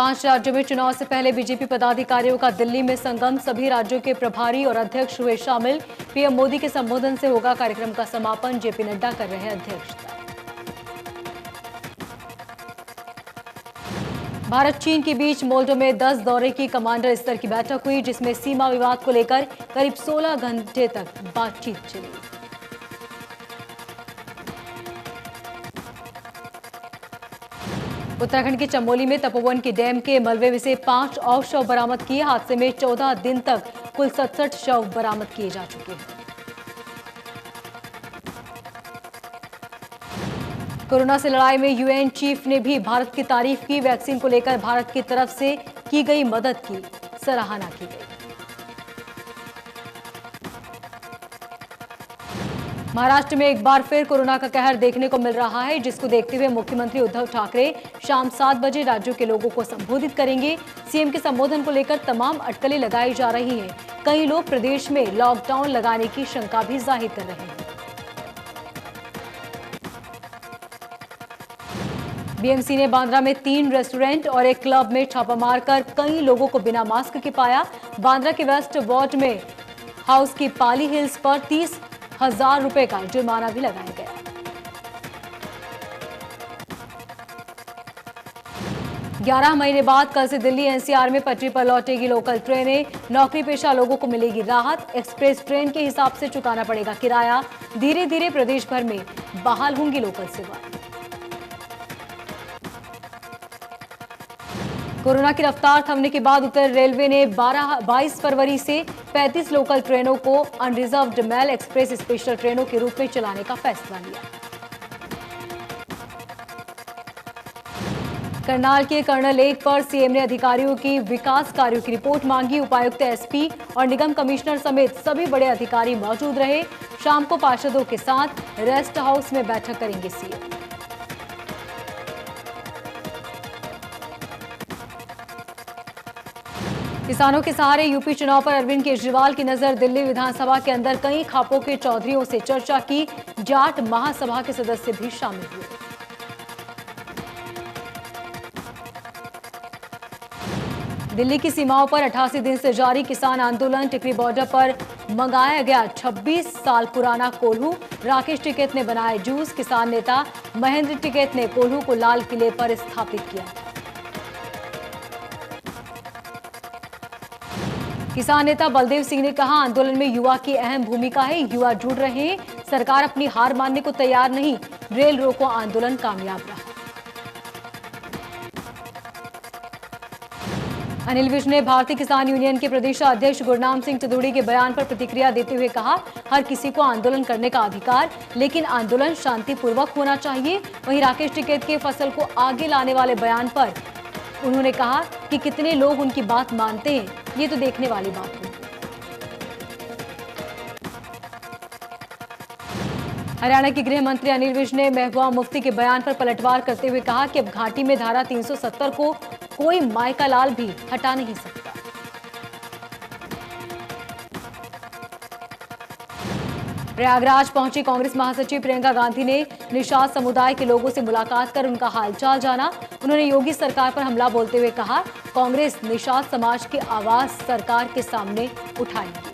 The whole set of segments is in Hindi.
5 राज्यों में चुनाव से पहले बीजेपी पदाधिकारियों का दिल्ली में संगम। सभी राज्यों के प्रभारी और अध्यक्ष हुए शामिल। पीएम मोदी के संबोधन से होगा कार्यक्रम का समापन। जेपी नड्डा कर रहे हैं अध्यक्षता। भारत चीन के बीच मोल्डो में 10 दौरे की कमांडर स्तर की बैठक हुई, जिसमें सीमा विवाद को लेकर करीब 16 घंटे तक बातचीत चली। उत्तराखंड के चमोली में तपोवन के डैम के मलबे में से 5 और शव बरामद किए। हादसे में 14 दिन तक कुल 67 शव बरामद किए जा चुके हैं। कोरोना से लड़ाई में यूएन चीफ ने भी भारत की तारीफ की। वैक्सीन को लेकर भारत की तरफ से की गई मदद की सराहना की गई। महाराष्ट्र में एक बार फिर कोरोना का कहर देखने को मिल रहा है, जिसको देखते हुए मुख्यमंत्री उद्धव ठाकरे शाम 7 बजे राज्यों के लोगों को संबोधित करेंगे। सीएम के संबोधन को लेकर तमाम अटकलें लगाई जा रही हैं। कई लोग प्रदेश में लॉकडाउन लगाने की शंका भी जाहिर कर रहे हैं। बीएमसी ने बांद्रा में 3 रेस्टोरेंट और एक क्लब में छापा मारकर कई लोगों को बिना मास्क के पाया। बांद्रा के वेस्ट वार्ड में हाउस की पाली हिल्स पर 30,000 रुपए का जुर्माना भी लगाया गया। ग्यारह महीने बाद कल से दिल्ली एनसीआर में पटरी पर लौटेगी लोकल ट्रेनें। नौकरी पेशा लोगों को मिलेगी राहत। एक्सप्रेस ट्रेन के हिसाब से चुकाना पड़ेगा किराया। धीरे धीरे प्रदेश भर में बहाल होंगी लोकल सेवाएं। कोरोना की रफ्तार थमने के बाद उत्तर रेलवे ने 22 फरवरी से 35 लोकल ट्रेनों को अनरिजर्व्ड मेल एक्सप्रेस स्पेशल ट्रेनों के रूप में चलाने का फैसला लिया। करनाल के कर्नल 1 पर सीएम ने अधिकारियों की विकास कार्यों की रिपोर्ट मांगी। उपायुक्त, एसपी और निगम कमिश्नर समेत सभी बड़े अधिकारी मौजूद रहे। शाम को पार्षदों के साथ रेस्ट हाउस में बैठक करेंगे सीएम। किसानों के सहारे यूपी चुनाव पर अरविंद केजरीवाल की नजर। दिल्ली विधानसभा के अंदर कई खापों के चौधरियों से चर्चा की। जाट महासभा के सदस्य भी शामिल हुए। दिल्ली की सीमाओं पर 88 दिन से जारी किसान आंदोलन। टिकरी बॉर्डर पर मंगाया गया 26 साल पुराना कोल्हू। राकेश टिकैत ने बनाया जूस। किसान नेता महेंद्र टिकैत ने कोल्हू को लाल किले पर स्थापित किया। किसान नेता बलदेव सिंह ने कहा, आंदोलन में युवा की अहम भूमिका है। युवा जुड़ रहे हैं। सरकार अपनी हार मानने को तैयार नहीं। रेल रोको आंदोलन कामयाब रहा। अनिल विज ने भारतीय किसान यूनियन के प्रदेश अध्यक्ष गुरनाम सिंह चंदूड़ी के बयान पर प्रतिक्रिया देते हुए कहा, हर किसी को आंदोलन करने का अधिकार, लेकिन आंदोलन शांतिपूर्वक होना चाहिए। वहीं राकेश टिकैत के फसल को आगे लाने वाले बयान पर उन्होंने कहा कि कितने लोग उनकी बात मानते हैं, ये तो देखने वाली बात है। हरियाणा के गृह मंत्री अनिल विज ने महबूबा मुफ्ती के बयान पर पलटवार करते हुए कहा कि अब घाटी में धारा 370 को कोई मायका लाल भी हटा नहीं सकता। प्रयागराज पहुंची कांग्रेस महासचिव प्रियंका गांधी ने निषाद समुदाय के लोगों से मुलाकात कर उनका हालचाल जाना। उन्होंने योगी सरकार पर हमला बोलते हुए कहा, कांग्रेस निषाद समाज की आवाज सरकार के सामने उठाएगी।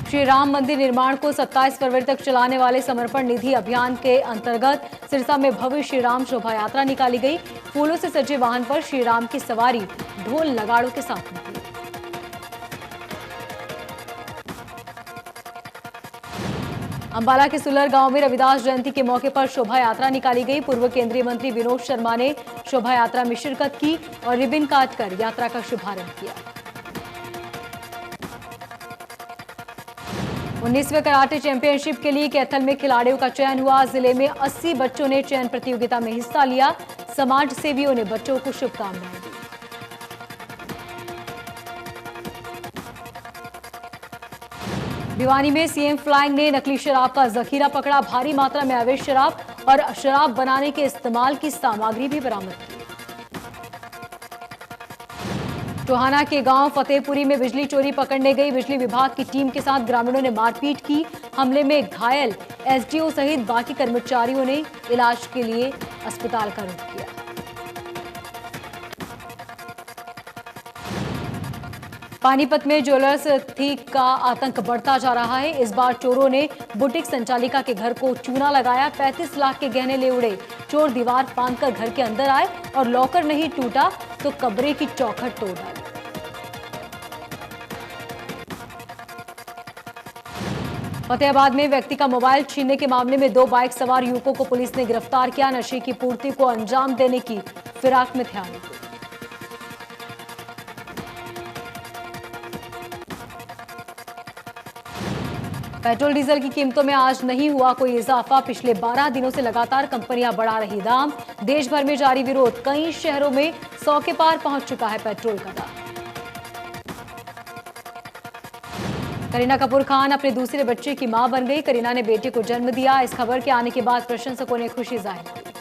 श्री राम मंदिर निर्माण को 27 फरवरी तक चलाने वाले समर्पण निधि अभियान के अंतर्गत सिरसा में भव्य श्री राम शोभा यात्रा निकाली गई। फूलों से सजे वाहन पर श्री राम की सवारी ढोल नगाड़ों के साथ निकली। अंबाला के सुलर गांव में रविदास जयंती के मौके पर शोभा यात्रा निकाली गई। पूर्व केंद्रीय मंत्री विनोद शर्मा ने शोभा यात्रा में शिरकत की और रिबन काटकर यात्रा का शुभारंभ किया। 19वें कराटे चैंपियनशिप के लिए कैथल में खिलाड़ियों का चयन हुआ। जिले में 80 बच्चों ने चयन प्रतियोगिता में हिस्सा लिया। समाज सेवियों ने बच्चों को शुभकामनाएं दी। भिवानी में सीएम फ्लाइंग ने नकली शराब का जखीरा पकड़ा। भारी मात्रा में अवैध शराब और शराब बनाने के इस्तेमाल की सामग्री भी बरामद की। टोहाना के गांव फतेहपुरी में बिजली चोरी पकड़ने गई बिजली विभाग की टीम के साथ ग्रामीणों ने मारपीट की। हमले में घायल एसडीओ सहित बाकी कर्मचारियों ने इलाज के लिए अस्पताल का रुख किया। पानीपत में ज्वेलर्स थीक का आतंक बढ़ता जा रहा है। इस बार चोरों ने बुटीक संचालिका के घर को चूना लगाया। 35 लाख के गहने ले उड़े। चोर दीवार फांदकर घर के अंदर आए और लॉकर नहीं टूटा तो कमरे की चौखट तोड़ डाली। फतेहाबाद में व्यक्ति का मोबाइल छीनने के मामले में 2 बाइक सवार युवकों को पुलिस ने गिरफ्तार किया। नशे की पूर्ति को अंजाम देने की फिराक में थे आरोपी। पेट्रोल डीजल की कीमतों में आज नहीं हुआ कोई इजाफा। पिछले 12 दिनों से लगातार कंपनियां बढ़ा रही दाम। देश भर में जारी विरोध। कई शहरों में 100 के पार पहुंच चुका है पेट्रोल का दाम। करीना कपूर खान अपने दूसरे बच्चे की मां बन गई। करीना ने बेटे को जन्म दिया। इस खबर के आने के बाद प्रशंसकों ने खुशी जाहिर की।